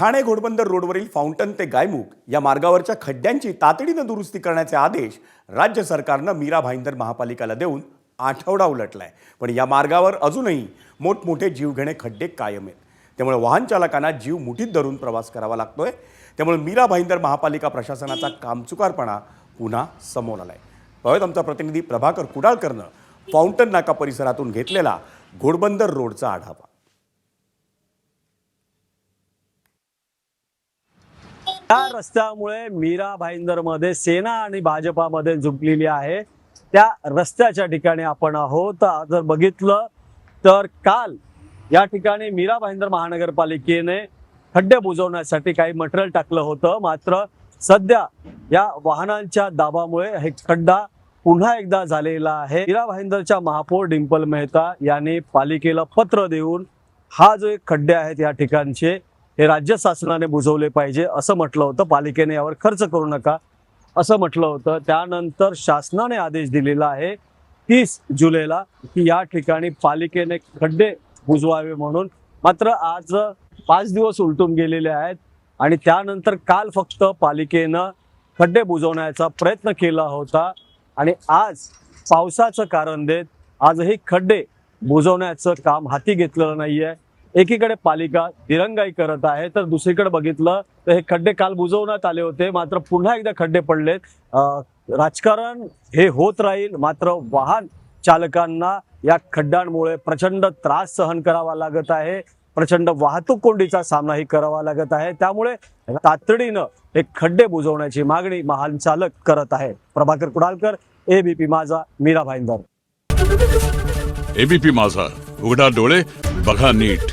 ठाणे घोडबंदर रोडवरील फाउंटन ते गायमुख या मार्गावरच्या खड्ड्यांची तातडीनं दुरुस्ती करण्याचे आदेश राज्य सरकारनं मीरा भाईंदर महापालिकेला देऊन आठवडा उलटलाय. पण या मार्गावर अजूनही मोठमोठे जीवघेणे खड्डे कायम आहेत. त्यामुळे वाहन चालकांना जीव मुठीत धरून प्रवास करावा लागतोय. त्यामुळे मीरा भाईंदर महापालिका प्रशासनाचा कामचुकारपणा पुन्हा समोर आलाय. पाहूयात आमचा प्रतिनिधी प्रभाकर कुडाळकरनं फाउंटन नाका परिसरातून घेतलेला घोडबंदर रोडचा आढावा. या रस्त्यामुळे मीरा भाईंदरमध्ये सेना आणि भाजपामध्ये झुकलेली आहे. त्या रस्त्याच्या ठिकाणी आपण आहोत. जर बघितलं तर काल या ठिकाणी मीरा भाईंदर महानगरपालिकेने खड्डे बुजवण्यासाठी काही मटेरियल टाकलं होतं. मात्र सध्या या वाहनांच्या दाबामुळे हे खड्डा पुन्हा एकदा झालेला आहे. मीरा भाईंदरच्या महापौर डिंपल मेहता यांनी पालिकेला पत्र देऊन हा जो एक खड्डे आहेत या ठिकाणचे हे राज्य शासनाने बुजवले पाहिजे असं म्हटलं होतं. पालिकेने यावर खर्च करू नका असं म्हटलं होतं. त्यानंतर शासनाने आदेश दिलेला आहे 30 जुलैला की या ठिकाणी पालिकेने खड्डे बुजवावे म्हणून. मात्र आज 5 दिवस उलटून गेलेले आहेत आणि त्यानंतर काल फक्त पालिकेनं खड्डे बुजवण्याचा प्रयत्न केला होता आणि आज पावसाचं कारण देत आजही खड्डे बुजवण्याचं काम हाती घेतलेलं नाहीये. एकीकडे पालिका दिरंगाई करत आहे तर दुसरीकडे बघितलं तर हे खड्डे काल बुजवण्यात आले होते मात्र पुन्हा एकदा खड्डे पडलेत. राजकारण हे होत राहील मात्र वाहन चालकांना या खड्ड्यांमुळे प्रचंड त्रास सहन करावा लागत आहे. प्रचंड वाहतूक कोंडीचा सामनाही करावा लागत आहे. त्यामुळे तातडीनं हे खड्डे बुजवण्याची मागणी वाहन चालक करत आहे. प्रभाकर कुडाळकर, एबीपी माझा, मीरा भाईंदर. एबीपी माझा, उघडा डोळे बघा नीट.